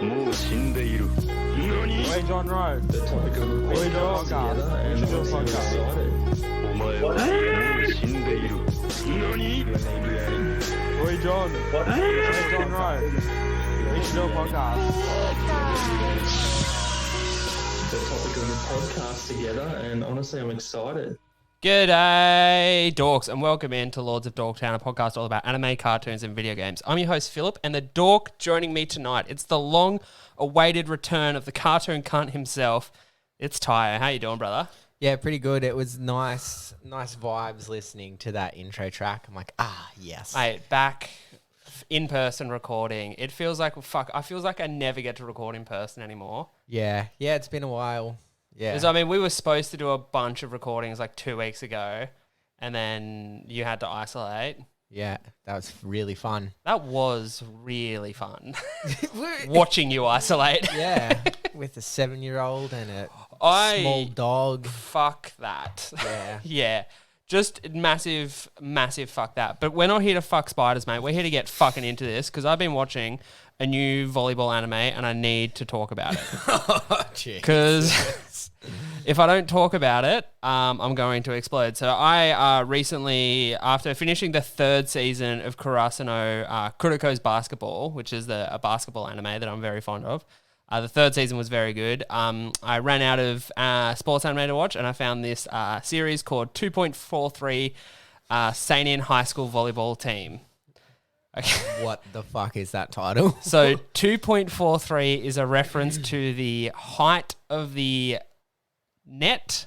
Hey, John Rowe. The topic of the podcast together, and We should do a I'm podcast. excited. Roy John. Hey, John Rowe. We should do a podcast. The topic of the podcast together, and honestly, I'm excited. G'day, dorks, and welcome into Lords of Dorktown, a podcast all about anime, cartoons, and video games. I'm your host, Philip, and the dork joining me tonight, it's the long-awaited return of the cartoon cunt himself. It's Tyre. How you doing, brother? Yeah, pretty good. It was nice vibes listening to that intro track. I'm like, yes. Mate, back in-person recording. It feels like, I feels like I never get to record in person anymore. Yeah, it's been a while. Yeah. Because, I mean, we were supposed to do a bunch of recordings like 2 weeks ago, and then you had to isolate. Yeah, that was really fun. That was really fun. Watching you isolate. Yeah, with a 7-year-old and a small dog. Fuck that. Yeah. Yeah. Just massive fuck that. But we're not here to fuck spiders, mate. We're here to get fucking into this because I've been watching a new volleyball anime and I need to talk about it. Because if I don't talk about it, I'm going to explode. So I recently, after finishing the 3rd season of Kurasano Kuroko's Basketball, which is a basketball anime that I'm very fond of, the 3rd season was very good. I ran out of sports anime to watch and I found this series called 2.43 Seiin High School Volleyball Team. Okay. What the fuck is that title? So 2.43 is a reference to the height of the net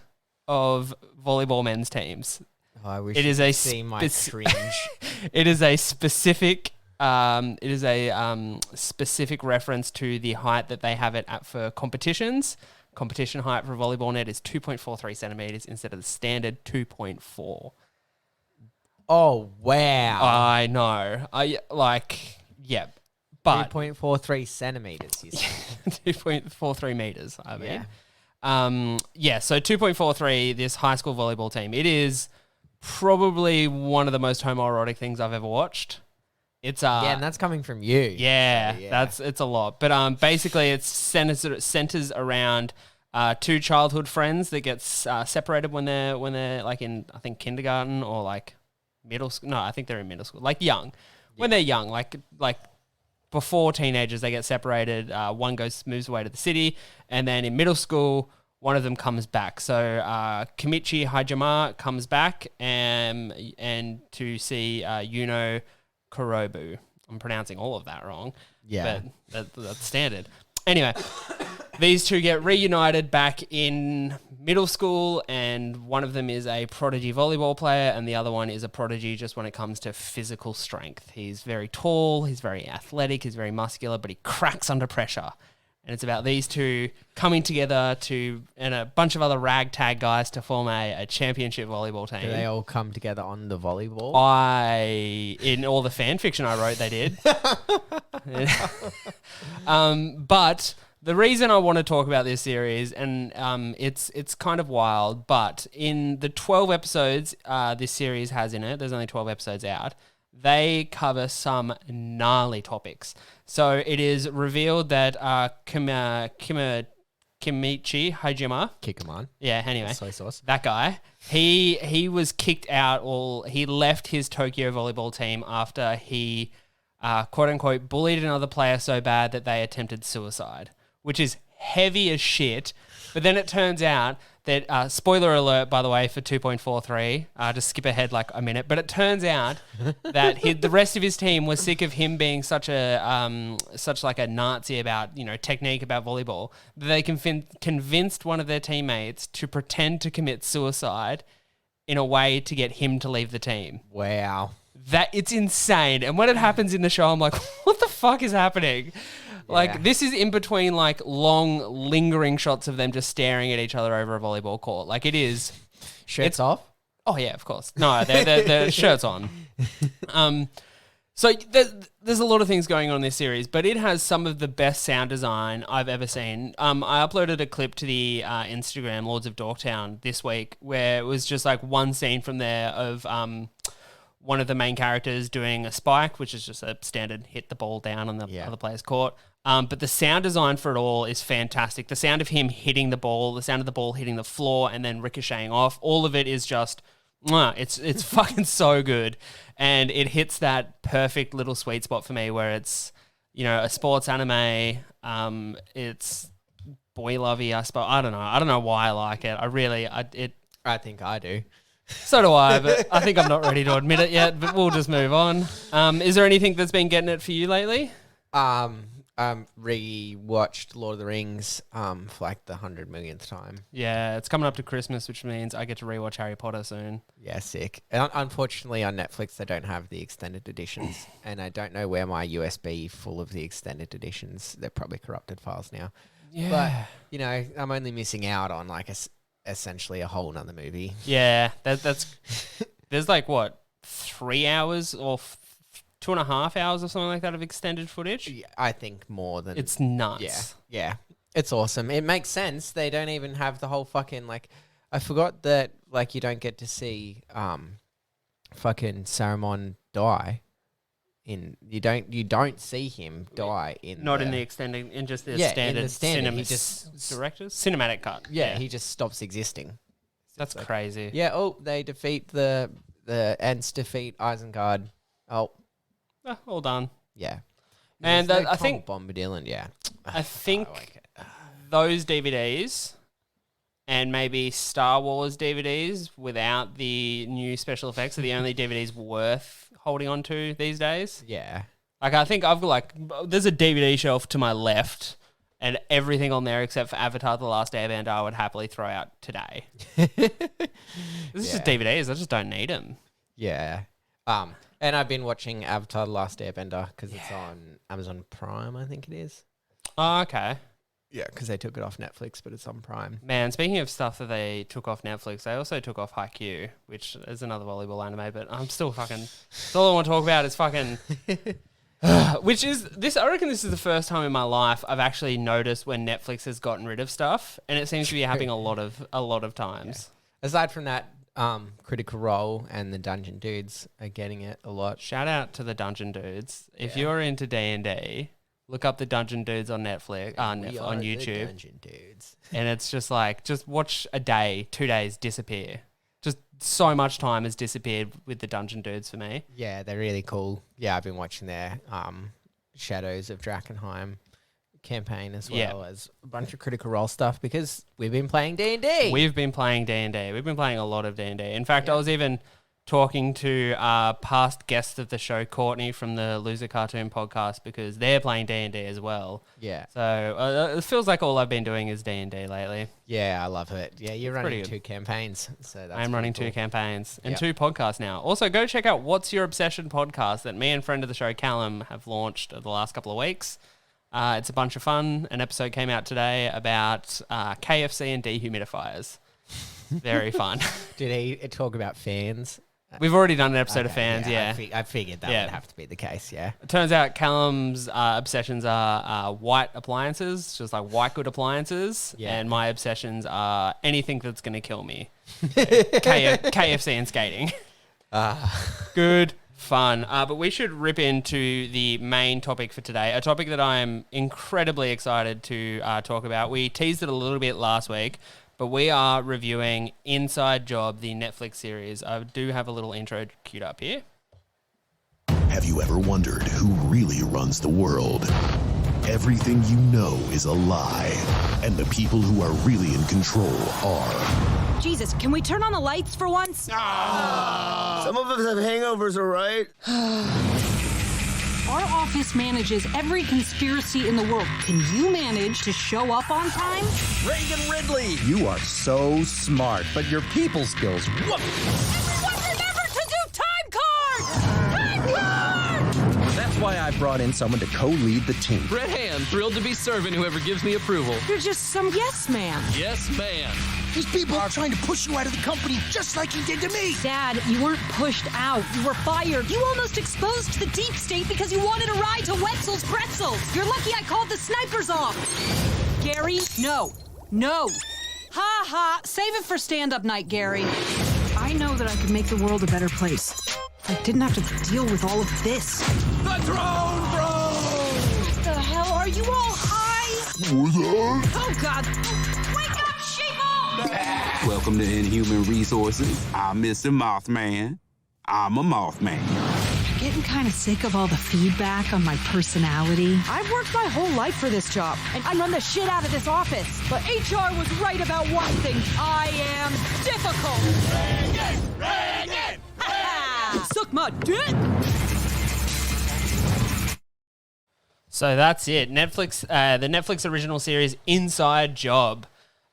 of volleyball men's teams. Oh, I wish It is you a could see my cringe. It is a specific specific reference to the height that they have it at for competitions. Competition height for a volleyball net is 2.43 centimeters instead of the standard 2.4. Oh, wow. I know. Yeah. But 3.43 centimeters, you said. 2.43 meters, I mean. Yeah. So 2.43, this high school volleyball team, it is probably one of the most homoerotic things I've ever watched. It's yeah, and that's coming from you. Yeah, so, yeah. it's a lot. But basically it centers around 2 childhood friends that get separated when they're like in, I think, kindergarten or like middle school. No, I think they're in middle school. Like young. When they're young, like before teenagers, they get separated. One moves away to the city, and then in middle school, one of them comes back. So Kimichi Hajima comes back and to see Yuno Kurobu. I'm pronouncing all of that wrong. Yeah. But that's standard. Anyway, these two get reunited back in middle school, and one of them is a prodigy volleyball player, and the other one is a prodigy just when it comes to physical strength. He's very tall, he's very athletic, he's very muscular, but he cracks under pressure. And it's about these two coming together and a bunch of other ragtag guys to form a championship volleyball team. Do they all come together on the volleyball? In all the fan fiction I wrote, they did. But the reason I want to talk about this series, and it's kind of wild, but in the 12 episodes this series has in it, there's only 12 episodes out, they cover some gnarly topics. So it is revealed that Kimichi Hajima, Kick him on. yeah, anyway, Soy sauce. that guy, he was kicked out, or he left his Tokyo volleyball team after he, quote unquote, bullied another player so bad that they attempted suicide, which is heavy as shit. But then it turns out that, spoiler alert, by the way, for 2.43, just skip ahead like a minute, but it turns out that the rest of his team was sick of him being such like a Nazi about, technique about volleyball, that they convinced one of their teammates to pretend to commit suicide in a way to get him to leave the team. Wow. It's insane. And when it happens in the show, I'm like, what the fuck is happening? Like, this is in between, like, long, lingering shots of them just staring at each other over a volleyball court. Like, it is... Shirts off? Oh, yeah, of course. No, they're shirts on. So there's a lot of things going on in this series, but it has some of the best sound design I've ever seen. I uploaded a clip to the Instagram, Lords of Dorktown, this week, where it was just, like, one scene from there of... one of the main characters doing a spike, which is just a standard hit the ball down on the other player's court. But the sound design for it all is fantastic. The sound of him hitting the ball, the sound of the ball hitting the floor and then ricocheting off, all of it is just, it's fucking so good. And it hits that perfect little sweet spot for me where it's, you know, a sports anime. It's boy lovey, I suppose. I don't know why I like it. I think I do. So do I, but I think I'm not ready to admit it yet, but we'll just move on. Is there anything that's been getting it for you lately? Re-watched Lord of the Rings for like the 100 millionth time. Yeah, it's coming up to Christmas, which means I get to rewatch Harry Potter soon. Yeah, sick. And unfortunately, on Netflix, they don't have the extended editions, and I don't know where my USB full of the extended editions. They're probably corrupted files now. Yeah. But, you know, I'm only missing out on like essentially a whole nother movie. Yeah, that's there's like, what, 3 hours or 2.5 hours or something like that of extended footage? Yeah, I think more than... It's nuts. Yeah. It's awesome. It makes sense. They don't even have the whole fucking, like... I forgot that, like, you don't get to see fucking Saruman die. You don't see him die in Not in the extended, in just the standard, in the standard cinematic cut. Yeah, he just stops existing. That's crazy. Yeah, they defeat the Ents defeat Isengard. Oh. All done. Yeah. And I think Bombadil, yeah. I think those DVDs and maybe Star Wars DVDs without the new special effects are the only DVDs worth holding on to these days. Yeah. Like, I think I've got, like, there's a DVD shelf to my left and everything on there except for Avatar The Last Airbender I would happily throw out today. This is just DVDs. I just don't need them. Yeah. And I've been watching Avatar The Last Airbender because it's on Amazon Prime, I think it is. Oh, okay. Yeah, because they took it off Netflix, but it's on Prime. Man, speaking of stuff that they took off Netflix, they also took off Haikyuu, which is another volleyball anime, but I'm still fucking... That's all I want to talk about is fucking... which is... I reckon this is the first time in my life I've actually noticed when Netflix has gotten rid of stuff, and it seems to be happening a lot of times. Yeah. Aside from that, Critical Role and the Dungeon Dudes are getting it a lot. Shout out to the Dungeon Dudes. If you're into D&D... Look up the Dungeon Dudes on Netflix, on YouTube. The Dungeon Dudes. And it's just like, just watch a day, 2 days disappear. Just so much time has disappeared with the Dungeon Dudes for me. Yeah, they're really cool. Yeah, I've been watching their Shadows of Drakkenheim campaign as well as a bunch of Critical Role stuff because we've been playing D&D. We've been playing D&D. We've been playing a lot of D&D. In fact, I was even talking to past guests of the show, Courtney from the Loser Cartoon podcast, because they're playing D&D as well. Yeah. So it feels like all I've been doing is D&D lately. Yeah, I love it. Yeah, you're running 2 campaigns. So that's I'm running 2 campaigns and 2 podcasts now. Also, go check out What's Your Obsession podcast that me and friend of the show, Callum, have launched the last couple of weeks. It's a bunch of fun. An episode came out today about KFC and dehumidifiers. Very fun. Did he talk about fans? We've already done an episode of fans, I figured that would have to be the case, yeah. It turns out Callum's obsessions are white appliances, just like white good appliances, and my obsessions are anything that's going to kill me. KFC and skating. Good fun. But we should rip into the main topic for today, a topic that I'm incredibly excited to talk about. We teased it a little bit last week, but we are reviewing Inside Job, the Netflix series. I do have a little intro queued up here. Have you ever wondered who really runs the world? Everything you know is a lie, and the people who are really in control are. Jesus, can we turn on the lights for once? Some of us have hangovers, all right? Our office manages every conspiracy in the world. Can you manage to show up on time? Reagan Ridley! You are so smart, but your people skills, whoop! Everyone remember to do time cards! Time cards! That's why I brought in someone to co-lead the team. Brett Hand, thrilled to be serving whoever gives me approval. You're just some yes man. Yes, man. These people are trying to push you out of the company just like you did to me. Dad, you weren't pushed out. You were fired. You almost exposed the deep state because you wanted a ride to Wetzel's Pretzels. You're lucky I called the snipers off. Gary, no. No. Ha ha. Save it for stand-up night, Gary. I know that I could make the world a better place. I didn't have to deal with all of this. The throne, bro! What the hell? Are you all high? Oh, God. Wake up, sheeple! Welcome to Inhuman Resources. I'm Mr. Mothman. I'm a Mothman. Getting kind of sick of all the feedback on my personality. I've worked my whole life for this job, and I run the shit out of this office. But HR was right about one thing. I am difficult. Reagan! Suck my dick! So that's it. Netflix, the Netflix original series Inside Job.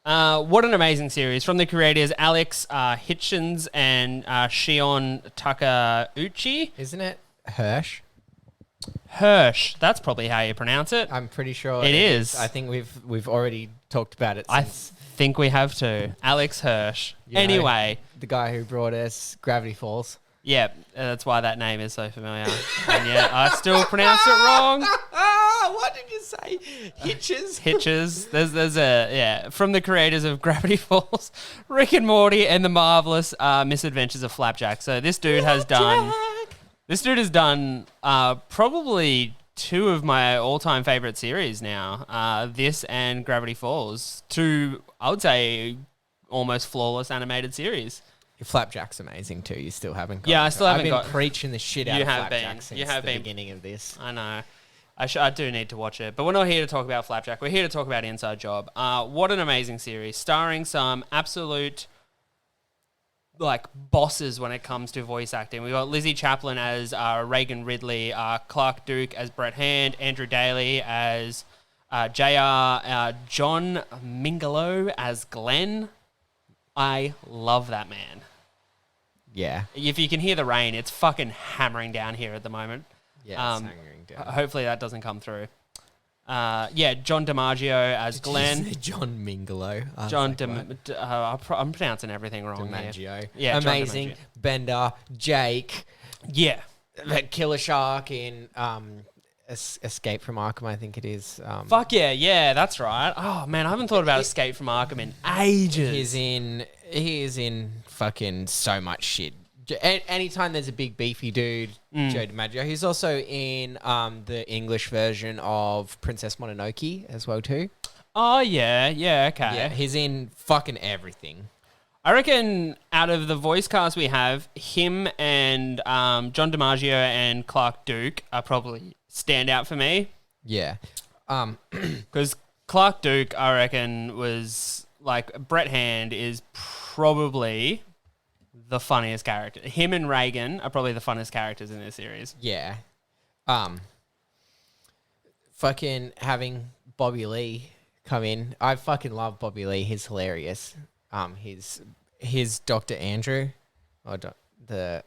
What an amazing series from the creators Alex Hitchens and Shion Takeuchi. Isn't it Hirsch? Hirsch. That's probably how you pronounce it. I'm pretty sure it is. I think we've already talked about it. I think we have to. Alex Hirsch. Anyway, the guy who brought us Gravity Falls. Yeah, that's why that name is so familiar. And yeah, I still pronounce it wrong. What did you say? Hitches? Hitches. There's from the creators of Gravity Falls, Rick and Morty, and the marvelous Misadventures of Flapjack. So this dude has done probably two of my all-time favorite series now. This and Gravity Falls, two, I would say, almost flawless animated series. Flapjack's amazing too. You still haven't got. Yeah, I still haven't got. I've been preaching the shit out of Flapjack since the beginning of this. I know. I do need to watch it, but we're not here to talk about Flapjack. We're here to talk about Inside Job. What an amazing series, starring some absolute bosses when it comes to voice acting. We got Lizzie Chaplin as Reagan Ridley, Clark Duke as Brett Hand, Andrew Daly as JR, John Mingalo as Glenn. I love that man. Yeah. If you can hear the rain, it's fucking hammering down here at the moment. Yeah, it's hammering down. Hopefully that doesn't come through. John DiMaggio as Glenn. John Mingalo. I'm pronouncing everything wrong DiMaggio. here. Yeah, amazing. Bender, Jake. Yeah. Killer Shark in Escape from Arkham, I think it is. Fuck yeah, that's right. Oh man, I haven't thought about Escape from Arkham in ages. He is in fucking so much shit. Anytime there's a big beefy dude, Joe DiMaggio. He's also in the English version of Princess Mononoke as well too. Oh yeah, okay. Yeah, he's in fucking everything. I reckon out of the voice cast we have, him and John DiMaggio and Clark Duke are probably stand out for me. Yeah. Because Clark Duke, I reckon, was Brett Hand is probably the funniest character. Him and Reagan are probably the funniest characters in this series. Yeah. Fucking having Bobby Lee come in. I fucking love Bobby Lee. He's hilarious. His Dr. Andrew, or the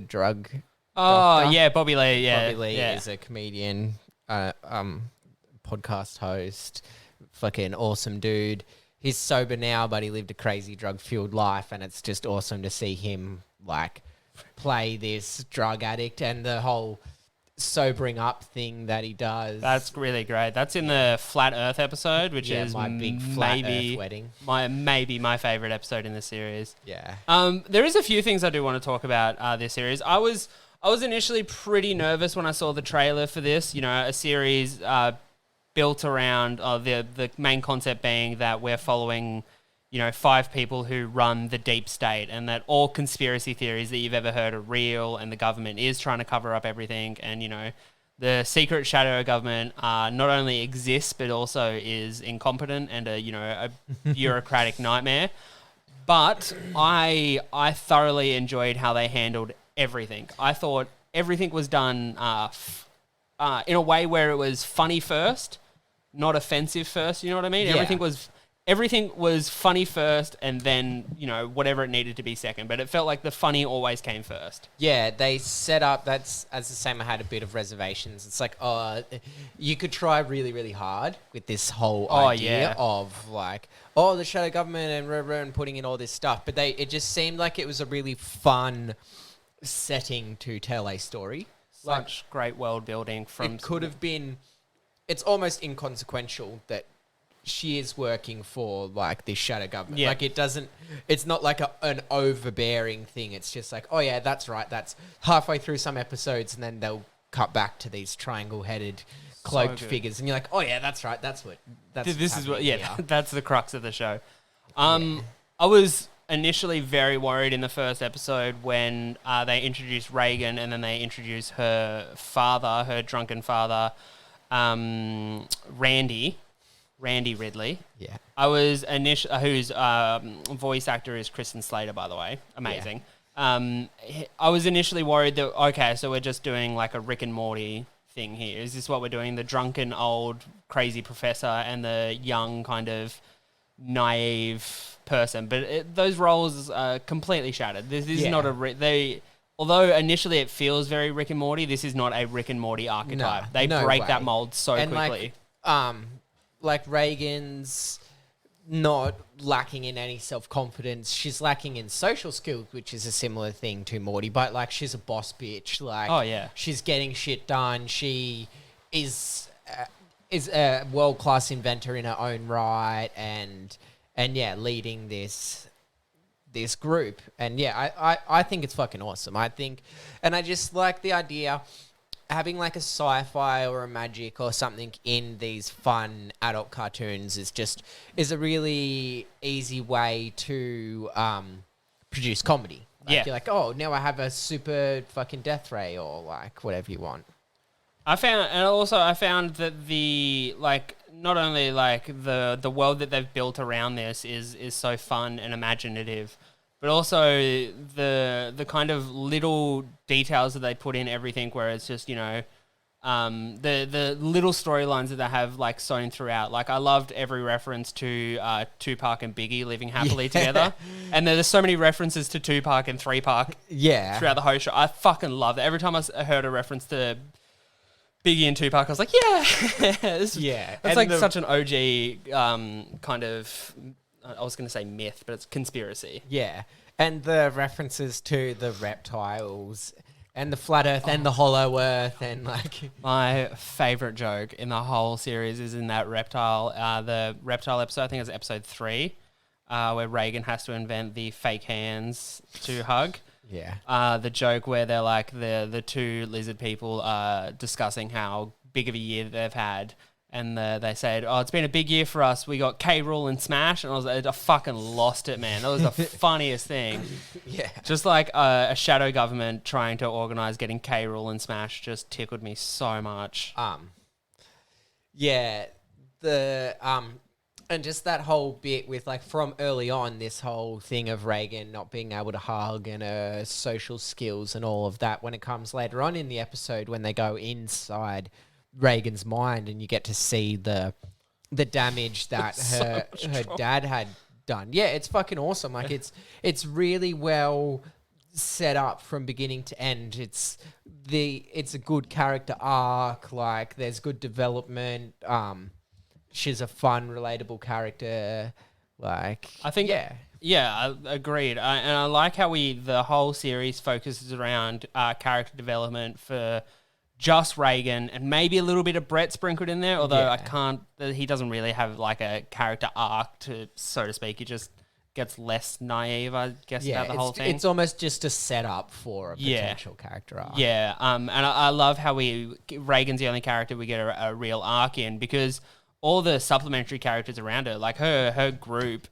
drug. Oh, doctor. yeah, Bobby Lee, yeah. Bobby Lee is a comedian, podcast host, fucking awesome dude. He's sober now, but he lived a crazy drug-fueled life, and it's just awesome to see him, play this drug addict and the whole sobering up thing that he does. That's really great. That's in the Flat Earth episode, which is my big Flat Earth wedding. Maybe my favorite episode in the series. Yeah. There is a few things I do want to talk about this series. I was initially pretty nervous when I saw the trailer for this. You know, a series built around the main concept being that we're following, 5 people who run the deep state, and that all conspiracy theories that you've ever heard are real, and the government is trying to cover up everything, and the secret shadow government not only exists but also is incompetent and a bureaucratic nightmare. But I thoroughly enjoyed how they handled everything. I thought everything was done in a way where it was funny first, not offensive first. You know what I mean? Yeah. Everything was funny first, and then whatever it needed to be second. But it felt like the funny always came first. Yeah, they set up. That's as the same. I had a bit of reservations. It's you could try really hard with this whole idea of the shadow government and putting in all this stuff. But it just seemed like it was a really fun setting to tell a story. Such great world building. It could have been. It's almost inconsequential that she is working for like this shadow government. Yeah. Like it's not like an overbearing thing. It's just like, oh yeah, that's right. That's halfway through some episodes, and then they'll cut back to these triangle-headed cloaked good. figures, and you're like, oh yeah, that's right. That's This is what, happening yeah, here. that's the crux of the show. I was initially very worried in the first episode when they introduced Reagan and then they introduced her father, her drunken father, Randy Ridley. Yeah. I was whose voice actor is Kristen Slater, by the way. Amazing. I was initially worried that, okay, so we're just doing like a Rick and Morty thing here. Is this what we're doing? The drunken old crazy professor and the young kind of naive person. But those roles are completely shattered. This is not although initially it feels very Rick and Morty, this is not a Rick and Morty archetype. They break that mold so quickly. Like Reagan's not lacking in any self-confidence. She's lacking in social skills, which is a similar thing to Morty, but like she's a boss bitch. Like, she's getting shit done. She is a world-class inventor in her own right, and leading this group. And I think it's fucking awesome. I just like the idea having like a sci-fi or a magic or something in these fun adult cartoons is a really easy way to produce comedy. Like, you're like, oh, now I have a super fucking death ray or like whatever you want. I found that the like not only like the world that they've built around this is so fun and imaginative, but also the kind of little details that they put in everything, where it's just, you know, the little storylines that they have like sewn throughout. Like I loved every reference to Tupac and Biggie living happily together, and there's so many references to Tupac and 3Pac throughout the whole show. I fucking loved it. Every time I heard a reference to Biggie and Tupac, I was like, it's like such an OG kind of, I was going to say myth, but it's conspiracy. Yeah. And the references to the reptiles and the flat earth and the hollow earth and like... My favourite joke in the whole series is in that reptile, the reptile episode, I think it's episode 3, where Reagan has to invent the fake hands to hug. Yeah. The joke where they're like, the two lizard people are discussing how big of a year they've had. And they said, oh, it's been a big year for us. We got K-Rool and Smash. And I fucking lost it, man. That was the funniest thing. Yeah. Just like a shadow government trying to organise getting K-Rool and Smash just tickled me so much. Yeah. And just that whole bit with like from early on, this whole thing of Reagan not being able to hug and her social skills and all of that when it comes later on in the episode when they go inside Reagan's mind and you get to see the damage that her dad had done. Yeah, it's fucking awesome. Like it's really well set up from beginning to end. It's a good character arc. Like there's good development. She's a fun, relatable character. Like I think I agreed. And I like how the whole series focuses around character development for just Reagan and maybe a little bit of Brett sprinkled in there, although he doesn't really have like a character arc, so to speak. He just gets less naive, I guess, about the whole thing. It's almost just a setup for a potential character arc. Yeah, and I love how Reagan's the only character we get a real arc in, because all the supplementary characters around her, like her group,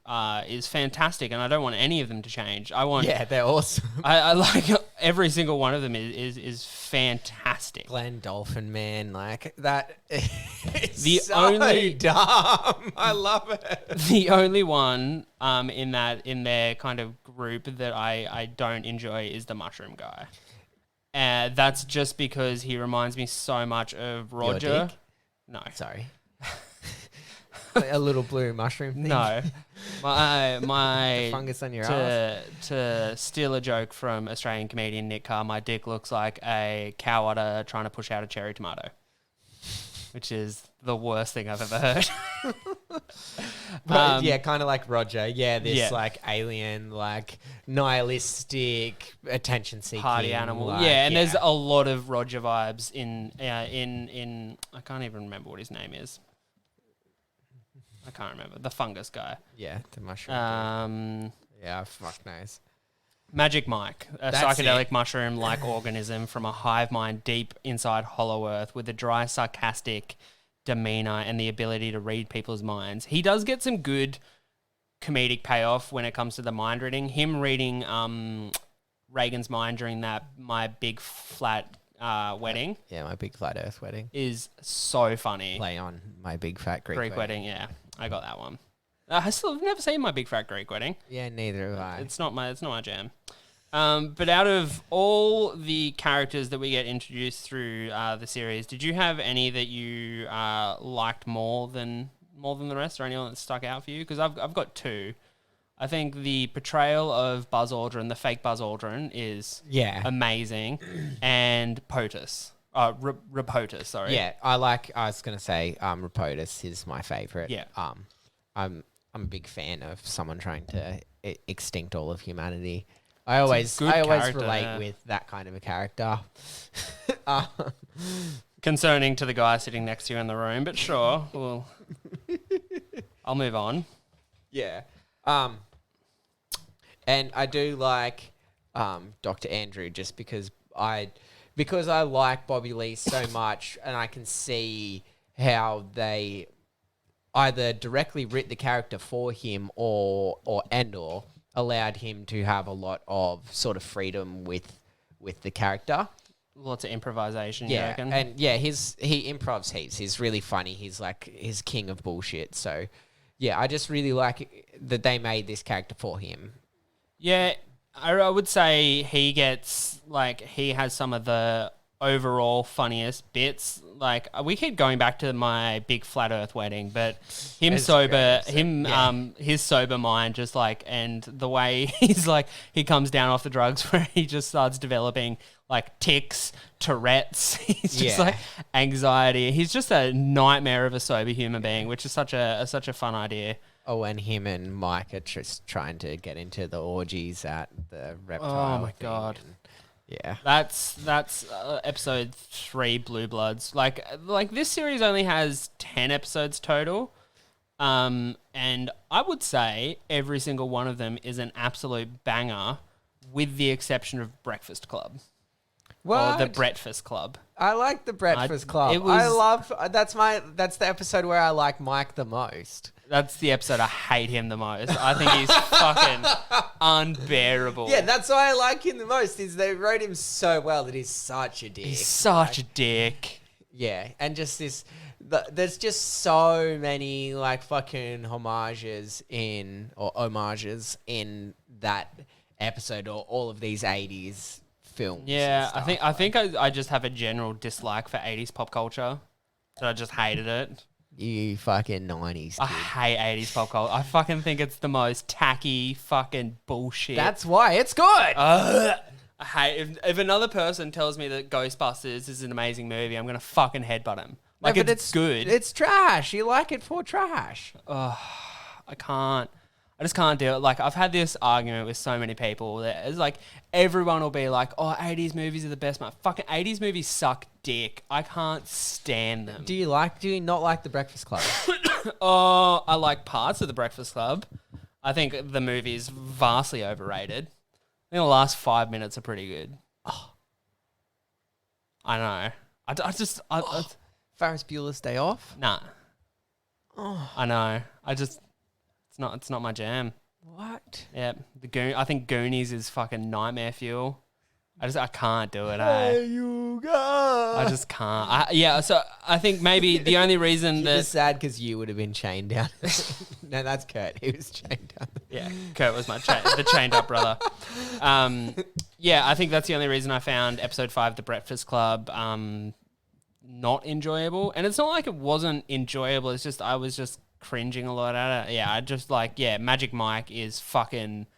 is fantastic, and I don't want any of them to change. They're awesome. I like every single one of them is fantastic. Glenn Dolphin, man, like that. The so only dumb. I love it. The only one in their kind of group that I don't enjoy is the mushroom guy. That's just because he reminds me so much of Roger. Your dick? No, sorry. A little blue mushroom thing? No. My the fungus on your ass? To steal a joke from Australian comedian Nick Carr, my dick looks like a cow udder trying to push out a cherry tomato, which is the worst thing I've ever heard. But kind of like Roger. Yeah, this like alien, like nihilistic, attention-seeking party animal. Like, and there's a lot of Roger vibes in I can't even remember what his name is. I can't remember. The fungus guy. Yeah, the mushroom. Yeah, fuck knows. Magic Mike, a That's psychedelic mushroom-like organism from a hive mind deep inside Hollow Earth with a dry, sarcastic demeanor and the ability to read people's minds. He does get some good comedic payoff when it comes to the mind reading. Him reading Reagan's mind during that My Big Flat Wedding. Yeah, My Big Flat Earth Wedding. Is so funny. Play on My Big Fat Greek Wedding, yeah. I got that one. I've never seen My Big Fat Greek Wedding. Yeah, neither have I. It's not my jam. But out of all the characters that we get introduced through the series, did you have any that you liked more than the rest, or anyone that stuck out for you? Because I've got two. I think the portrayal of Buzz Aldrin, the fake Buzz Aldrin, is amazing, and POTUS. Rapotus, sorry. Yeah, I was going to say Rapotus is my favorite. Yeah. I'm a big fan of someone trying to extinct all of humanity. I always relate with that kind of a character. Concerning to the guy sitting next to you in the room, but sure, I'll move on. Yeah. And I do like Dr. Andrew just because I like Bobby Lee so much, and I can see how they either directly writ the character for him or allowed him to have a lot of sort of freedom with the character. Lots of improvisation, you reckon? And he improvs heaps. He's really funny. He's king of bullshit. So yeah, I just really like that they made this character for him. Yeah, I would say he has some of the overall funniest bits. Like, we keep going back to My Big Flat Earth Wedding, but his sober mind just like, and the way he comes down off the drugs where he just starts developing like tics, Tourette's, he's just like anxiety. He's just a nightmare of a sober human being, which is such a fun idea. Oh, and him and Mike are just trying to get into the orgies at the reptile. Oh my God. Yeah, that's episode 3, Blue Bloods. Like this series only has 10 episodes total, and I would say every single one of them is an absolute banger, with the exception of Breakfast Club. What? Or the Breakfast Club. I like the Breakfast Club. That's the episode where I like Mike the most. That's the episode I hate him the most. I think he's fucking unbearable. Yeah, that's why I like him the most, is they wrote him so well that he's such a dick. He's such a dick. Yeah, and just there's just so many like fucking homages in that episode, or all of these 80s films. Yeah, I think I just have a general dislike for 80s pop culture. So I just hated it. You fucking 90s kid. I hate 80s pop culture. I fucking think it's the most tacky fucking bullshit. That's why it's good. I hate if another person tells me that Ghostbusters is an amazing movie, I'm gonna fucking headbutt him. Like, it's good. It's trash. You like it for trash. I just can't do it. Like, I've had this argument with so many people that it's like everyone will be like, "Oh, 80s movies are the best." Man, fucking 80s movies suck dick. I can't stand them. Do you not like The Breakfast Club? Oh, I like parts of The Breakfast Club. I think the movie is vastly overrated. I think the last 5 minutes are pretty good. Oh. I know. Ferris Bueller's Day Off? Nah. Oh. I know. It's not my jam. What? Yeah, I think Goonies is fucking nightmare fuel. I can't do it. You go. I just can't. So I think maybe the only reason You're just sad because you would have been chained down. No, that's Kurt. He was chained down. Yeah, Kurt was the chained up brother. I think that's the only reason I found episode 5, The Breakfast Club, not enjoyable. And it's not like it wasn't enjoyable. It's just I was just cringing a lot at it. Yeah, I just Magic Mike is fucking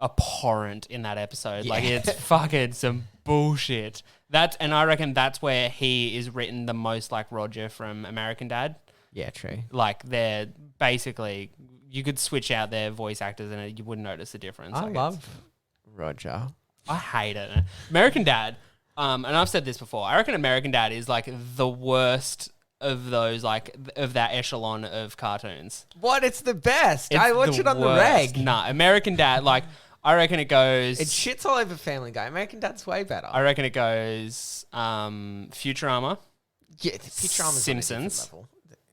abhorrent in that episode. Yeah. Like, it's fucking some bullshit. And I reckon that's where he is written the most like Roger from American Dad. Yeah, true. Like, they're basically, you could switch out their voice actors and you wouldn't notice the difference. I love Roger. I hate it. American Dad, and I've said this before, I reckon American Dad is like the worst of those, like, of that echelon of cartoons. What? It's the best. It's I watch it on the worst. reg. Nah, American Dad, like, I reckon it goes... It shits all over Family Guy. American Dad's way better. I reckon it goes Futurama. Yeah, Futurama's Simpsons. on a different level.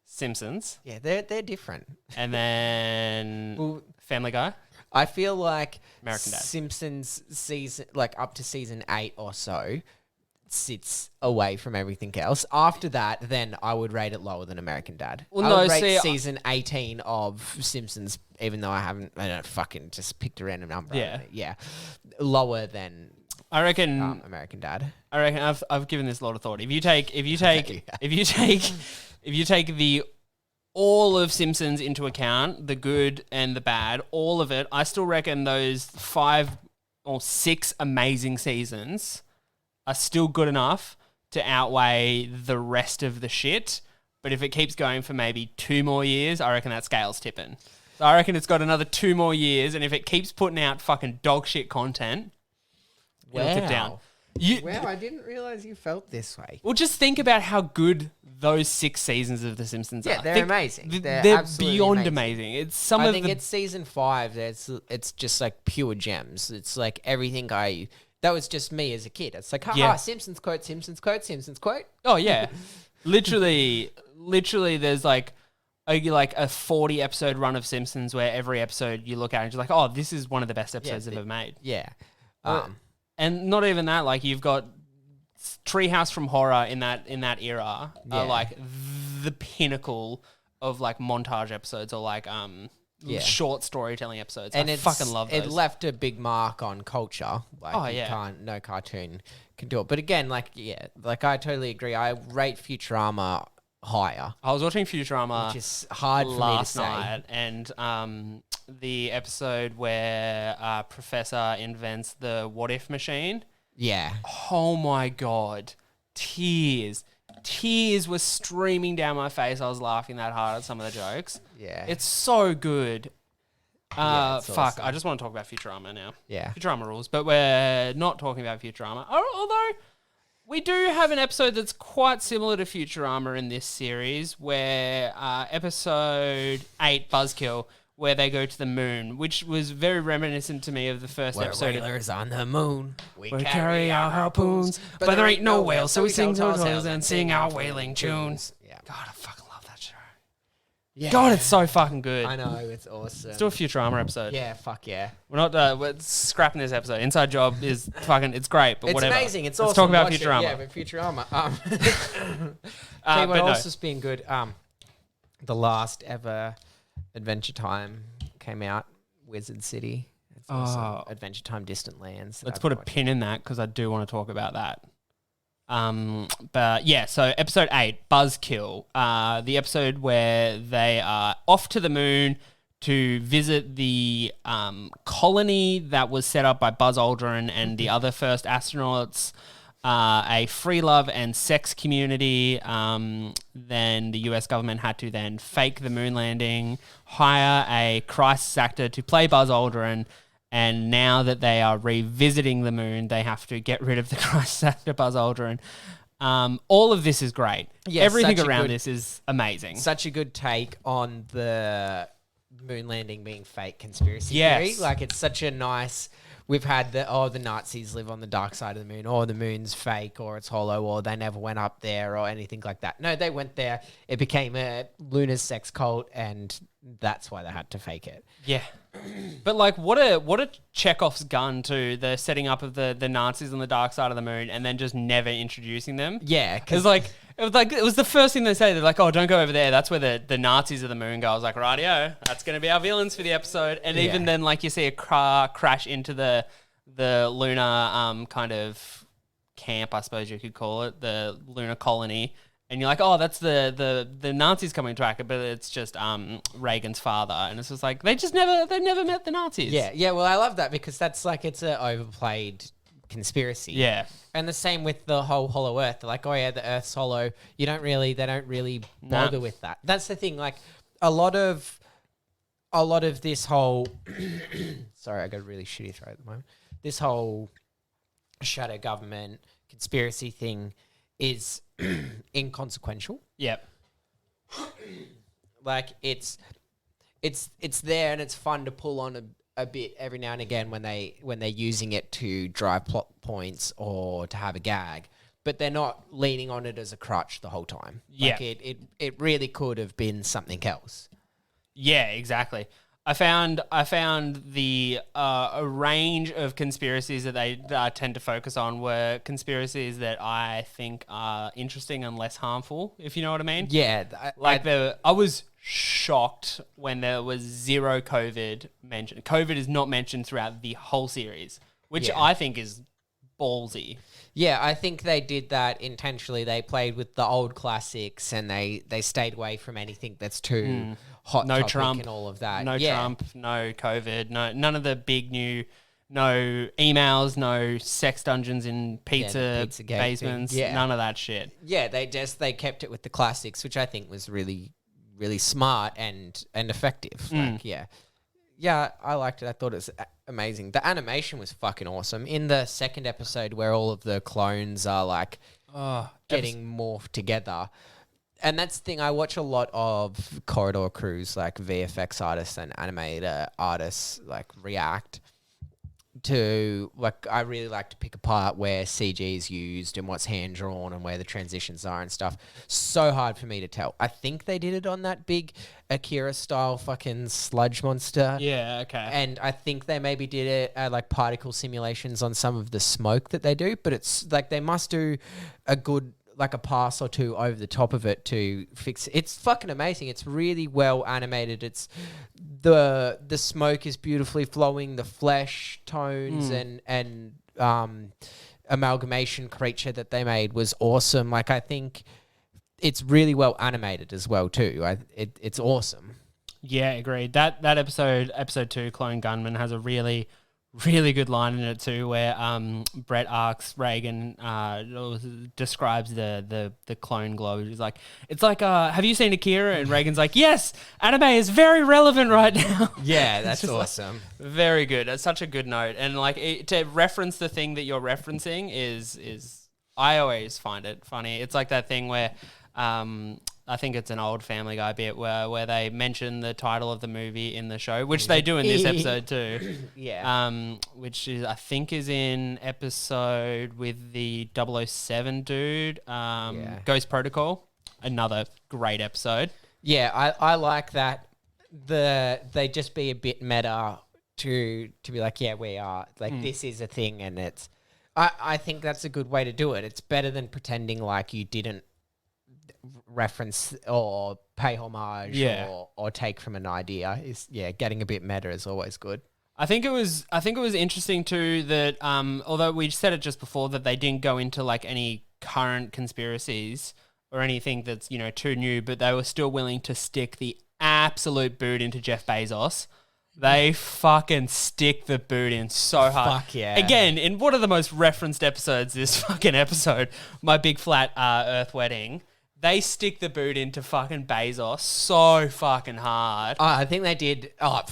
Simpsons. Yeah, they're different. And then Family Guy. I feel like American Dad. Simpsons season, like up to season 8 or so, sits away from everything else. After that, then I would rate it lower than American Dad. Well, I no, would rate see, season 18 of Simpsons, even though I don't fucking just picked a random number. Yeah. Yeah. Lower than I reckon American Dad. I reckon I've given this a lot of thought. If you take the all of Simpsons into account, the good and the bad, all of it, I still reckon those 5 or 6 amazing seasons are still good enough to outweigh the rest of the shit. But if it keeps going for maybe 2 more years, I reckon that scale's tipping. So I reckon it's got another 2 more years, and if it keeps putting out fucking dog shit content, it'll tip down. Wow, I didn't realize you felt this way. Well, just think about how good those 6 seasons of The Simpsons are. Yeah, they're amazing. They're absolutely beyond amazing. It's some I of think the... it's season 5. It's just like pure gems. It's like everything that was just me as a kid. It's like, haha, Simpsons quote, Simpsons quote, Simpsons quote. Oh, yeah. literally, there's like a 40 episode run of Simpsons where every episode you look at and you're like, oh, this is one of the best episodes ever made. Yeah. And not even that, like you've got Treehouse from Horror in that era, are like the pinnacle of like montage episodes or like short storytelling episodes. And I fucking love those. It left a big mark on culture. Like no cartoon can do it. But again, like I totally agree. I rate Futurama higher. I was watching Futurama, which is hard for me to say. Night, and the episode where Professor invents the what if machine. Yeah. Oh my god, tears were streaming down my face. I was laughing that hard at some of the jokes. Yeah, it's so good. It's fuck, awesome. I just want to talk about Futurama now. Yeah, Futurama rules, but we're not talking about Futurama. Although we do have an episode that's quite similar to Futurama in this series, where episode 8, Buzzkill, where they go to the moon, which was very reminiscent to me of the first episode. Whalers on the moon. We carry our harpoons, but there ain't no whales, so we sing to ourselves and sing our whaling tunes. Yeah. God, I fucking love that show. Yeah. God, it's so fucking good. I know, it's awesome. Let's do a Futurama episode. Yeah, fuck yeah. We're not we're scrapping this episode. Inside Job is fucking, it's great, but it's whatever. It's amazing. It's Let's awesome. talk about Watch Futurama. It. Yeah, but Futurama. Tell you what else has been good. The last ever Adventure Time came out, Wizard City. It's awesome. Adventure Time Distant Lands. Let's put a pin in that because I do want to talk about that. But yeah, so episode 8, Buzzkill, the episode where they are off to the moon to visit the colony that was set up by Buzz Aldrin and the other first astronauts, a free love and sex community. Then the US government had to then fake the moon landing, hire a crisis actor to play Buzz Aldrin, and now that they are revisiting the moon, they have to get rid of the crisis actor Buzz Aldrin. All of this is great. Yeah, everything around this is amazing. Such a good take on the moon landing being fake conspiracy theory. Like, it's such a nice... We've had the Nazis live on the dark side of the moon, or the moon's fake, or it's hollow, or they never went up there, or anything like that. No, they went there. It became a lunar sex cult, and that's why they had to fake it. Yeah. But like, what a Chekhov's gun to the setting up of the Nazis on the dark side of the moon, and then just never introducing them. Yeah, because it was the first thing they say. They're like, "Oh, don't go over there. That's where the Nazis of the moon go." I was like, "Rightio, that's going to be our villains for the episode." And even then, like, you see a car crash into the lunar kind of camp, I suppose you could call it, the lunar colony. And you're like, oh, that's the Nazis coming to track it, but it's just Reagan's father. And it's just like, they never met the Nazis. Yeah, well, I love that because that's like, it's an overplayed conspiracy. Yeah. And the same with the whole hollow earth. They're like, oh yeah, the earth's hollow. They don't really bother with that. That's the thing. Like, a lot of this whole, sorry, I got a really shitty throat at the moment. This whole shadow government conspiracy thing is inconsequential. Yep. Like it's there and it's fun to pull on a bit every now and again when they're using it to drive plot points or to have a gag, but they're not leaning on it as a crutch the whole time. Yeah. Like it really could have been something else. Yeah, exactly. I found the a range of conspiracies that they tend to focus on were conspiracies that I think are interesting and less harmful, if you know what I mean. Yeah. I was shocked when there was zero COVID mentioned. COVID is not mentioned throughout the whole series, which I think is ballsy. Yeah, I think they did that intentionally. They played with the old classics and they stayed away from anything that's too hot No topic Trump and all of that. No Trump, no COVID, none of the big new, no emails, no sex dungeons in pizza basements, none of that shit. Yeah, they kept it with the classics, which I think was really, really smart and effective. Like, yeah, I liked it. I thought it was amazing. The animation was fucking awesome. In the second episode where all of the clones are like getting morphed together. And that's the thing, I watch a lot of corridor crews, like VFX artists and animator artists, like react to, like, I really like to pick apart where CG is used and what's hand-drawn and where the transitions are and stuff. So hard for me to tell. I think they did it on that big Akira-style fucking sludge monster. Yeah, okay. And I think they maybe did it at, like, particle simulations on some of the smoke that they do, but it's, like, they must do a good, like, a pass or two over the top of it to fix it. It's fucking amazing. It's really well animated. It's the smoke is beautifully flowing. The flesh tones and amalgamation creature that they made was awesome. Like, I think it's really well animated as well too. It's awesome. Yeah, agreed. That episode 2, Clone Gunman, has a really good line in it too, where Brett asks Reagan, describes the clone globe. He's like, it's like, have you seen Akira? And Reagan's like, yes, anime is very relevant right now. Yeah, that's awesome. Like, very good. It's such a good note. And like to reference the thing that you're referencing is I always find it funny. It's like that thing where I think it's an old Family Guy bit where they mention the title of the movie in the show, which they do in this episode too. Yeah. Which is, I think, is in episode with the 007 dude, Ghost Protocol. Another great episode. Yeah, I like that. They just be a bit meta to be like, yeah, we are. Like, this is a thing, and it's... I think that's a good way to do it. It's better than pretending like you didn't reference or pay homage or take from an idea. Getting a bit meta is always good. I think it was interesting too that although we said it just before that they didn't go into like any current conspiracies or anything that's, you know, too new, but they were still willing to stick the absolute boot into Jeff Bezos. They fucking stick the boot in so hard. Fuck yeah. Again, in one of the most referenced episodes, this fucking episode, My Big Flat Earth Wedding, they stick the boot into fucking Bezos so fucking hard. I think they did. I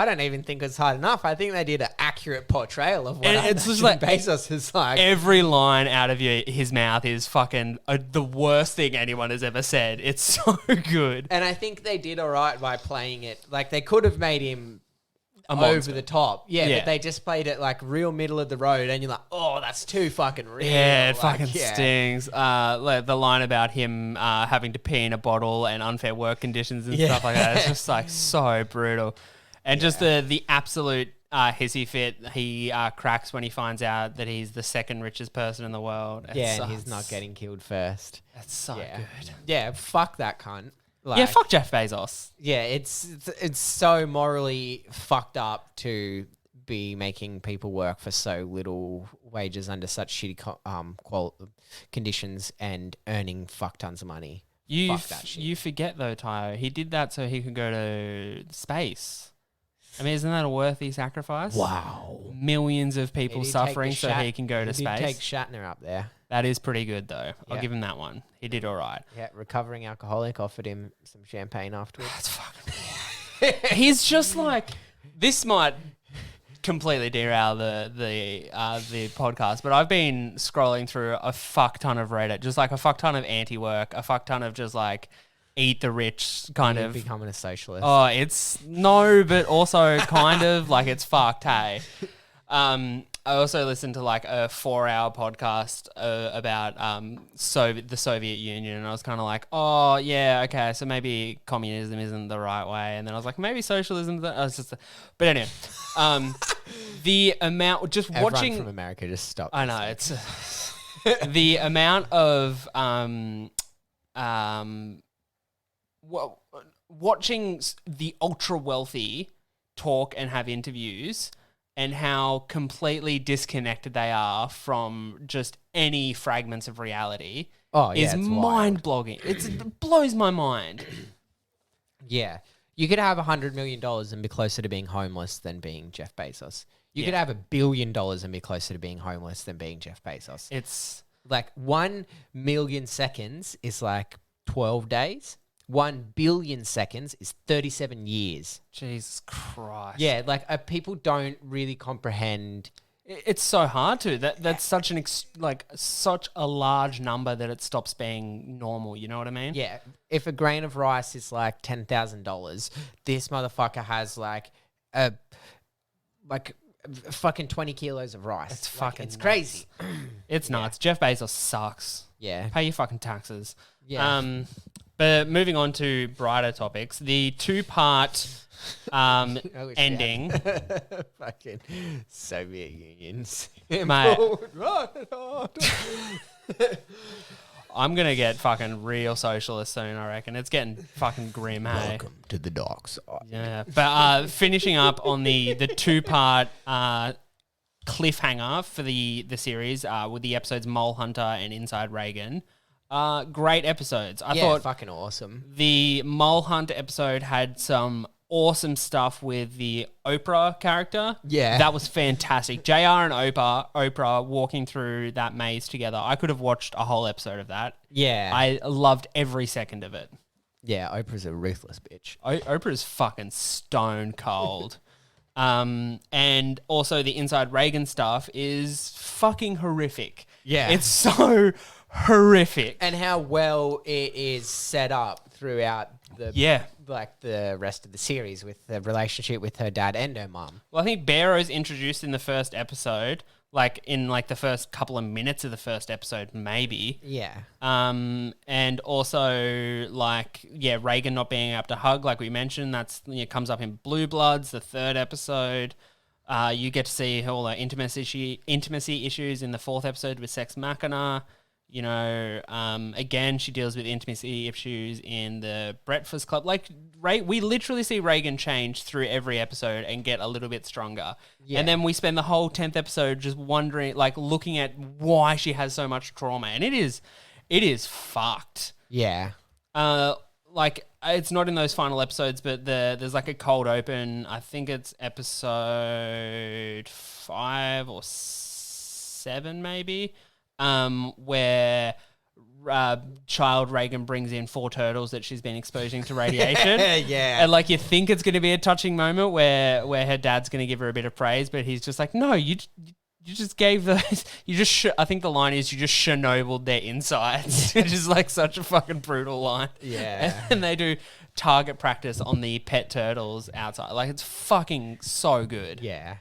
don't even think it's hard enough. I think they did an accurate portrayal of what it's just like Bezos is like. Every line out of his mouth is fucking the worst thing anyone has ever said. It's so good. And I think they did all right by playing it. Like, they could have made him over monster. the top. Yeah, but they just played it like real middle of the road, and you're like, oh, that's too fucking real. Yeah, it fucking stings. Like the line about him having to pee in a bottle and unfair work conditions and stuff like that. It's just like so brutal. And just the absolute hissy fit he cracks when he finds out that he's the second richest person in the world. And he's not getting killed first. That's so good. Yeah, fuck that cunt. Like, yeah, fuck Jeff Bezos. Yeah, it's so morally fucked up to be making people work for so little wages under such shitty conditions and earning fuck tons of money. Fuck that shit. You forget though, Tayo, he did that so he could go to space. I mean, isn't that a worthy sacrifice? Wow. Millions of people suffering so he can go to space. Take Shatner up there. That is pretty good, though. I'll give him that one. He did all right. Yeah, recovering alcoholic offered him some champagne afterwards. That's fucking... He's just like... This might completely derail the podcast, but I've been scrolling through a fuck ton of Reddit, just like a fuck ton of anti-work, a fuck ton of just like eat the rich kind You're of. becoming a socialist. Oh, it's no, but also kind of like it's fucked. Hey, I also listened to like a 4-hour podcast about the Soviet Union, and I was kind of like, oh yeah, okay, so maybe communism isn't the right way, and then I was like, maybe socialism. I was just, but anyway, the amount just Everyone watching from America just stop. I know it's the amount of watching the ultra wealthy talk and have interviews, and how completely disconnected they are from just any fragments of reality is it's mind-blowing. It blows my mind. Yeah. You could have $100 million and be closer to being homeless than being Jeff Bezos. You could have $1 billion and be closer to being homeless than being Jeff Bezos. It's like 1 million seconds is like 12 days. 1 billion seconds is 37 years. Jesus Christ. Yeah, like people don't really comprehend. It's so hard to. That's such such a large number that it stops being normal. You know what I mean? Yeah, if a grain of rice is like $10,000, this motherfucker has like fucking 20 kilos of rice. It's fucking it's nuts. crazy. It's nuts. Jeff Bezos sucks. Yeah. Pay your fucking taxes. Yeah. But moving on to brighter topics, the 2-part ending. Fucking Soviet Unions. Mate. I'm going to get fucking real socialist soon, I reckon. It's getting fucking grim, hey? Welcome to the dark side. Yeah. But finishing up on the 2-part cliffhanger for the series with the episodes Mole Hunter and Inside Reagan. Great episodes. I thought fucking awesome. the Mole Hunter episode had some awesome stuff with the Oprah character. Yeah. That was fantastic. JR and Oprah walking through that maze together. I could have watched a whole episode of that. Yeah. I loved every second of it. Yeah, Oprah's a ruthless bitch. Oprah is fucking stone cold. And also the Inside Reagan stuff is fucking horrific. Yeah. It's so horrific. And how well it is set up throughout the rest of the series with the relationship with her dad and her mum. Well, I think Barrow's introduced in the first episode, like in like the first couple of minutes of the first episode, maybe. Yeah. And also Reagan not being able to hug, like we mentioned, that's comes up in Blue Bloods, the 3rd episode. You get to see all the intimacy issues in the 4th episode with Sex Machina. Again, she deals with intimacy issues in the Breakfast Club. Like, we literally see Reagan change through every episode and get a little bit stronger. Yeah. And then we spend the whole 10th episode just wondering, like, looking at why she has so much trauma. And it is fucked. Yeah. It's not in those final episodes, but there's like a cold open. I think it's episode 5 or 7, maybe. Where child Reagan brings in 4 turtles that she's been exposing to radiation. Yeah. And like you think it's going to be a touching moment where her dad's going to give her a bit of praise, but he's just like, no, you just gave those, I think the line is you just Chernobyl their insides, which is like such a fucking brutal line. Yeah. And they do target practice on the pet turtles outside. Like it's fucking so good. Yeah.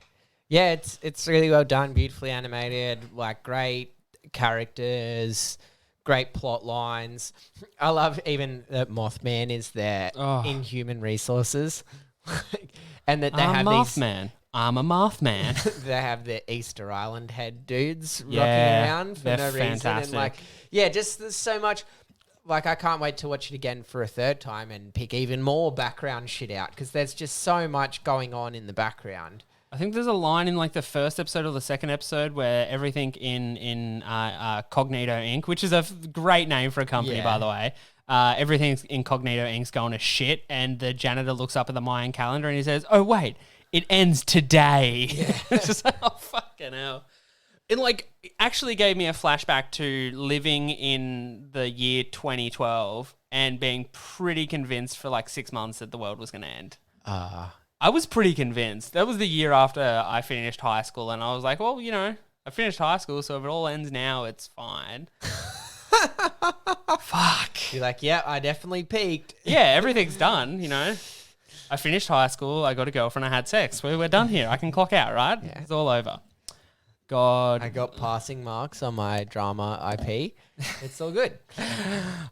Yeah, it's really well done, beautifully animated, like great characters, great plot lines. I love even that Mothman is their inhuman resources. And that they have Mothman. I'm a Mothman. They have the Easter Island head dudes rocking around for no reason. And just there's so much. Like, I can't wait to watch it again for a 3rd time and pick even more background shit out because there's just so much going on in the background. I think there's a line in like the 1st episode or the 2nd episode where everything in Cognito Inc., which is a great name for a company, by the way. Everything in Cognito Inc.'s going to shit, and the janitor looks up at the Mayan calendar and he says, "Oh wait, it ends today." Yeah. It's just like, oh fucking hell. It like actually gave me a flashback to living in the year 2012 and being pretty convinced for like 6 months that the world was going to end. I was pretty convinced. That was the year after I finished high school, and I was like, well, I finished high school, so if it all ends now, it's fine. Fuck. You're like, yeah, I definitely peaked. Yeah, everything's done, you know. I finished high school. I got a girlfriend. I had sex. We're done here. I can clock out, right? Yeah. It's all over. God. I got passing marks on my drama IP. It's all good.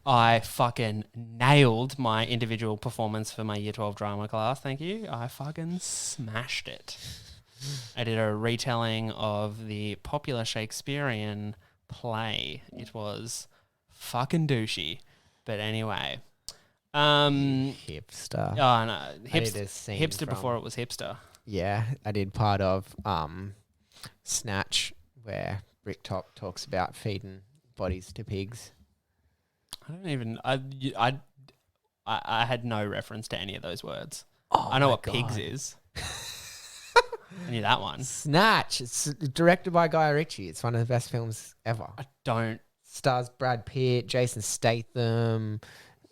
I fucking nailed my individual performance for my Year 12 drama class. Thank you. I fucking smashed it. I did a retelling of the popular Shakespearean play. It was fucking douchey. But anyway. Hipster. Oh, no. did a scene Hipster before it was hipster. Yeah, I did part of Snatch, where Bricktop talks about feeding bodies to pigs. I don't even. I had no reference to any of those words. Oh, I know my what pigs God. is. I knew that one. Snatch. It's directed by Guy Ritchie. It's one of the best films ever. I don't. Stars Brad Pitt, Jason Statham.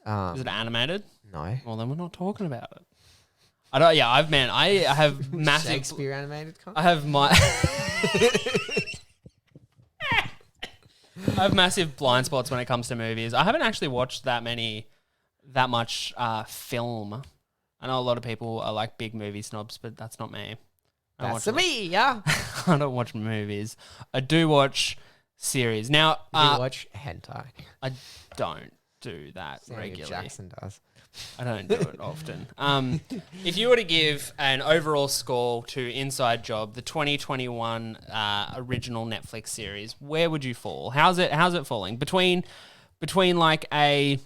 Is it animated? No. Well, then we're not talking about it. I don't. Yeah, I have massive. Shakespeare animated. I have my. I have massive blind spots when it comes to movies. I haven't actually watched that much film. I know a lot of people are like big movie snobs, but that's not me. That's me, yeah. I don't watch movies. I do watch series. Now, Do you watch hentai? I don't do that Samuel regularly. Jackson does. I don't do it often. If you were to give an overall score to Inside Job, the 2021 original Netflix series, where would you fall? How's it falling between like a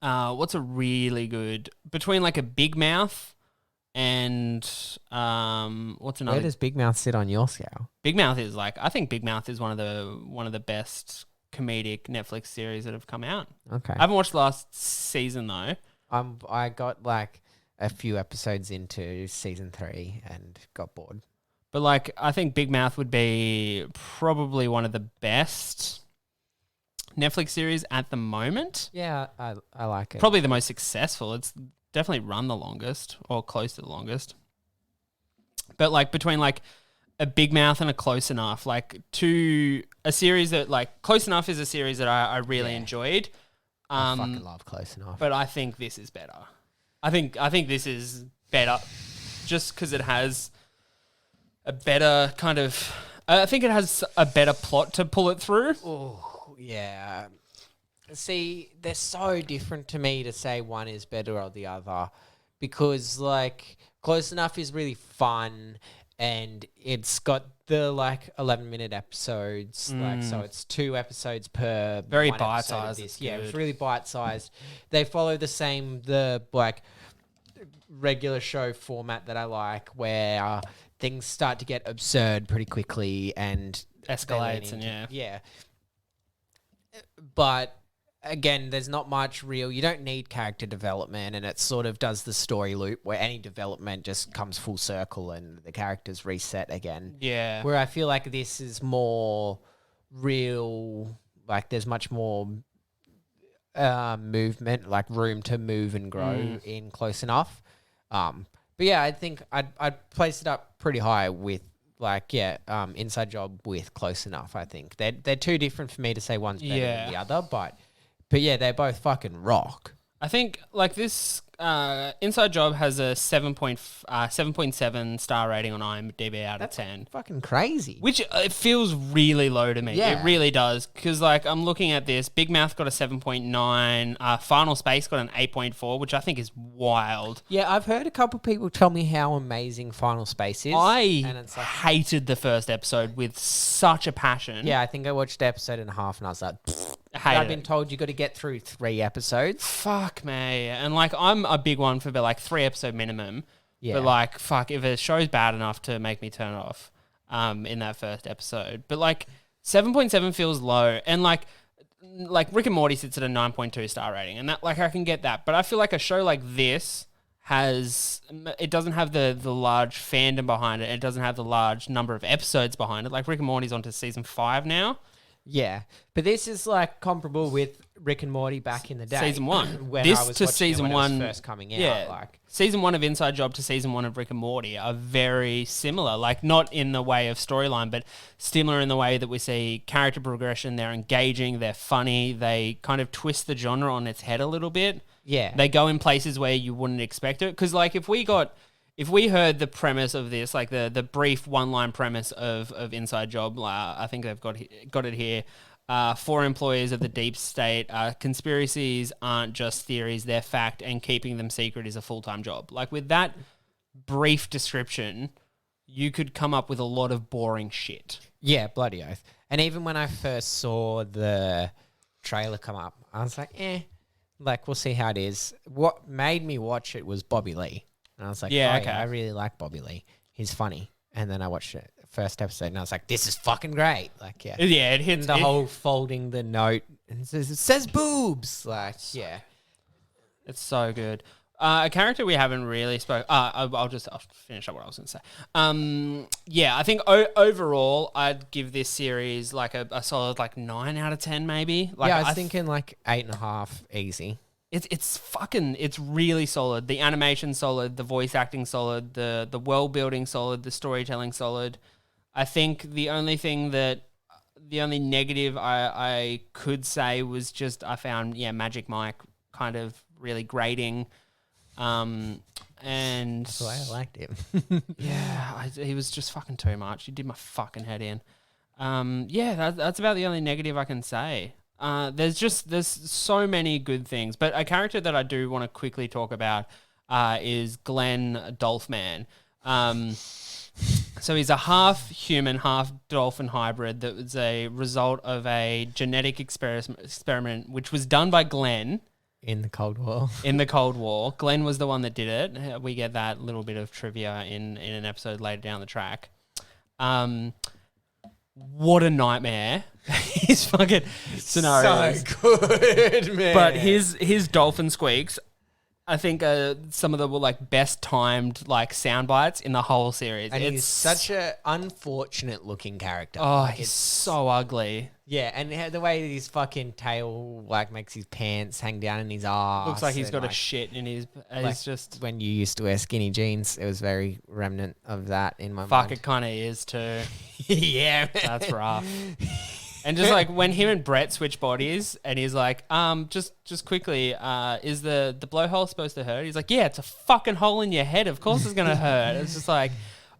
what's a really good between like a Big Mouth and what's another? Where does Big Mouth sit on your scale? Big Mouth is like I think Big Mouth is one of the best comedic Netflix series that have come out. Okay. I haven't watched the last season though. I got like a few episodes into season 3 and got bored. But like I think Big Mouth would be probably one of the best Netflix series at the moment. Yeah, I like it. Probably the most successful. It's definitely run the longest or close to the longest. But like between like a Big Mouth and a Close Enough, like a series that like Close Enough is a series that I really enjoyed. I fucking love Close Enough. But I think this is better. I think this is better just because it has a better kind of. I think it has a better plot to pull it through. Oh yeah. See, they're so different to me to say one is better or the other, because like Close Enough is really fun. And it's got the like 11-minute episodes, like so it's 2 episodes per very one bite-sized. episode of this. Yeah, it's really bite-sized. They follow the like regular show format that I like, where things start to get absurd pretty quickly and Escalates and yeah. But again, there's not much real. You don't need character development, and it sort of does the story loop where any development just comes full circle and the characters reset again. Yeah. Where I feel like this is more real. Like there's much more movement, like room to move and grow in Close Enough. But yeah, I think I'd place it up pretty high with like Inside Job with Close Enough. I think they're too different for me to say one's better than the other, but yeah, they both fucking rock. I think like this Inside Job has a 7.7 star rating on IMDb out of 10. Fucking crazy. Which it feels really low to me. Yeah. It really does. Because like I'm looking at this, Big Mouth got a 7.9, Final Space got an 8.4, which I think is wild. Yeah, I've heard a couple people tell me how amazing Final Space is. I hated the first episode with such a passion. Yeah, I think I watched an episode and a half and I was like, I've been told you got to get through 3 episodes. Fuck me. And like I'm a big one for like 3 episode minimum. Yeah. But like fuck, if a show's bad enough to make me turn off in that first episode. But like 7.7 feels low. And like Rick and Morty sits at a 9.2 star rating. And that like I can get that. But I feel like a show like this doesn't have the large fandom behind it. It doesn't have the large number of episodes behind it. Like Rick and Morty's on to season 5 now. Yeah, but this is like comparable with Rick and Morty back in the day. Season 1. when This I was to watching it season when it 1 was first coming out. Yeah, Like, season 1 of Inside Job to season 1 of Rick and Morty are very similar. Like, not in the way of storyline, but similar in the way that we see character progression. They're engaging, they're funny, they kind of twist the genre on its head a little bit. Yeah. They go in places where you wouldn't expect it. Because, like, if we heard the premise of this, like the brief one-line premise of Inside Job, I think they've got it here. 4 employees of the deep state. Conspiracies aren't just theories, they're fact, and keeping them secret is a full-time job. Like, with that brief description, you could come up with a lot of boring shit. yeah, bloody oath. And even when I first saw the trailer come up, I was like, like, we'll see how it is. What made me watch it was Bobby Lee. And I was like, Yeah, oh, okay. I really like Bobby Lee. He's funny. And then I watched it, first episode, and I was like, this is fucking great. Like, yeah. Yeah, it hits And the whole folding the note, and it says boobs. Like, yeah. It's so good. A character we haven't really spoke. I'll finish up what I was going to say. Yeah, I think overall, I'd give this series like a solid like 9 out of 10, maybe. Like, yeah, I was thinking like 8.5 easy. It's really solid. The animation solid, the voice acting solid, the world building solid, the storytelling solid. I think the only negative I could say was just I found Magic Mike kind of really grating, and That's why I liked him. he was just fucking too much. He did my fucking head in. That's about the only negative I can say. There's so many good things, but a character that I do want to quickly talk about is Glenn Dolphman. So he's a half human, half dolphin hybrid that was a result of a genetic experiment which was done by Glenn In the Cold War. in the Cold War. Glenn was the one that did it. We get that little bit of trivia in an episode later down the track. What a nightmare. His fucking scenarios. So good, man. But his dolphin squeaks, I think some of the like best timed like sound bites in the whole series. And it's he's such a unfortunate looking character. Oh, Like, he's so ugly. yeah, and the way that his fucking tail like makes his pants hang down in his ass. Looks like he's and, got a like, shit in his. like It's just when you used to wear skinny jeans, it was very remnant of that in my fuck. mind. It kind of is too. Yeah, man. That's rough. And just like when him and Brett switch bodies, and he's like, just quickly, is the blowhole supposed to hurt? He's like, yeah, it's a fucking hole in your head. Of course it's gonna hurt. It's just like,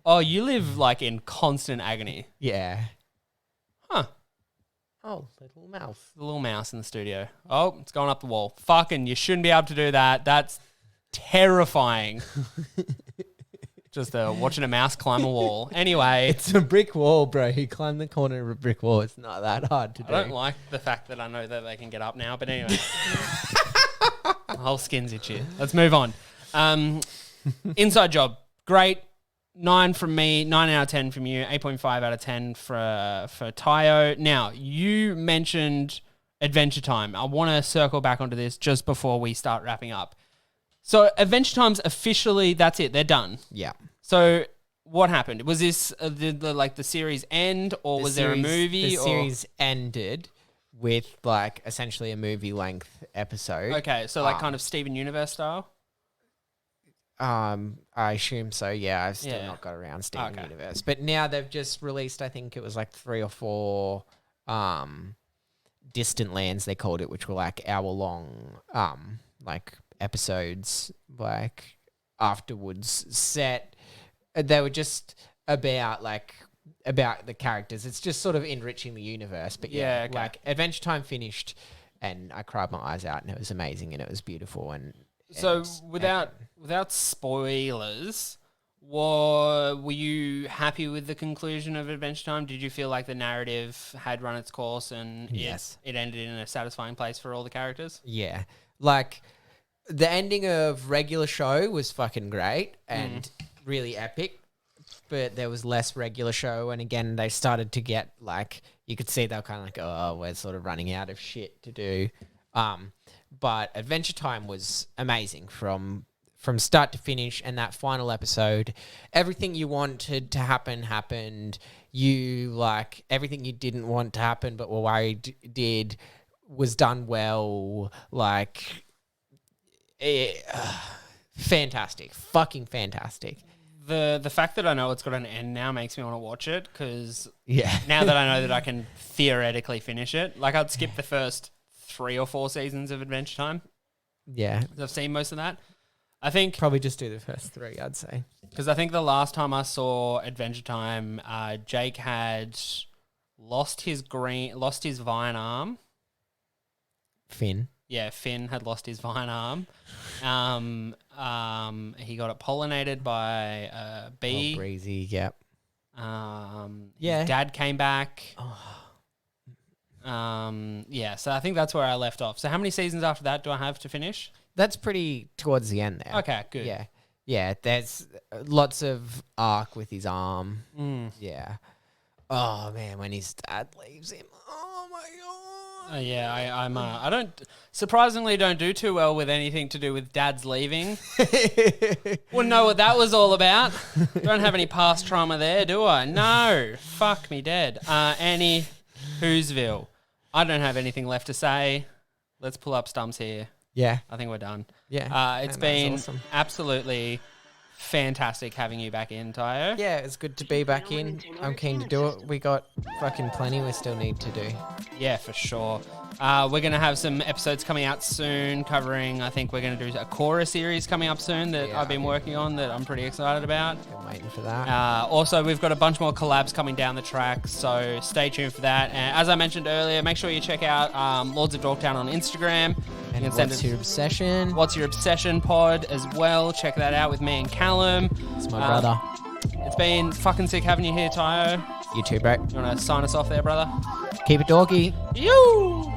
oh, you live like in constant agony. Yeah. Huh. Oh, little mouse. The little mouse in the studio. Oh, it's going up the wall. Fucking, you shouldn't be able to do that. That's terrifying. Just watching a mouse climb a wall. Anyway. It's a brick wall, bro. You climb the corner of a brick wall. It's not that hard to do. I don't like the fact that I know that they can get up now, but anyway. My whole skin's itchy. Let's move on. Inside Job. Great. 9 from me, 9 out of 10 from you, 8.5 out of 10 for Tayo. Now, you mentioned Adventure Time. I want to circle back onto this just before we start wrapping up. So, Adventure Time's officially, that's it. They're done. Yeah. So, what happened? Was this the series end, or was there a movie? The series ended with like essentially a movie length episode. Okay, so like kind of Steven Universe style? I assume so. Yeah, I've still Yeah. not got around Steven Okay. Universe, but now they've just released. I think it was like 3 or 4 Distant Lands they called it, which were like hour-long like episodes, like afterwards set. They were just about the characters. It's just sort of enriching the universe. But yeah, okay. like Adventure Time finished, and I cried my eyes out, and it was amazing, and it was beautiful, and. So and- without spoilers, were you happy with the conclusion of Adventure Time? Did you feel like the narrative had run its course and Yes. it ended in a satisfying place for all the characters? Yeah. Like, the ending of regular show was fucking great and really epic, but there was less regular show, and again, they started to get, like, you could see they were kind of like, oh, we're sort of running out of shit to do. But Adventure Time was amazing from from start to finish, and that final episode, everything you wanted to happen happened. You like everything you didn't want to happen but were worried did was done well. Like, fantastic, fucking fantastic. The fact that I know it's got an end now makes me want to watch it, because Yeah. now that I know that I can theoretically finish it, like I'd skip the first 3 or 4 seasons of Adventure Time. Yeah, I've seen most of that. I think probably just do the first 3, I'd say. because I think the last time I saw Adventure Time, Jake had lost his vine arm. Finn. Yeah, Finn had lost his vine arm. He got it pollinated by a bee. Oh, breezy, yep. His dad came back. Yeah, so I think that's where I left off. So how many seasons after that do I have to finish? That's pretty towards the end there. Okay, good. Yeah. Yeah, there's lots of arc with his arm. Yeah. Oh, man, when his dad leaves him. Oh, my God. Yeah, I don't do too well with anything to do with dads leaving. Wouldn't know what that was all about. Don't have any past trauma there, do I? No. Fuck me dead. Annie Who'sville. I don't have anything left to say. Let's pull up stumps here. Yeah. I think we're done. Yeah. It's And been that's awesome. absolutely fantastic having you back in, Tayo. Yeah, it's good to be back in. I'm keen to do it. We got fucking plenty we still need to do. Yeah, for sure. We're going to have some episodes coming out soon covering, I think we're going to do a Korra series coming up soon that I've been working on that I'm pretty excited about. I'm waiting for that. Also, we've got a bunch more collabs coming down the track, so stay tuned for that. And as I mentioned earlier, make sure you check out Lords of Dorktown on Instagram. And you can What's Your Obsession? What's Your Obsession pod as well. Check that out with me and Callum. It's my brother. It's been fucking sick having you here, Tayo. You too, bro. You want to sign us off there, brother? Keep it dorky. You.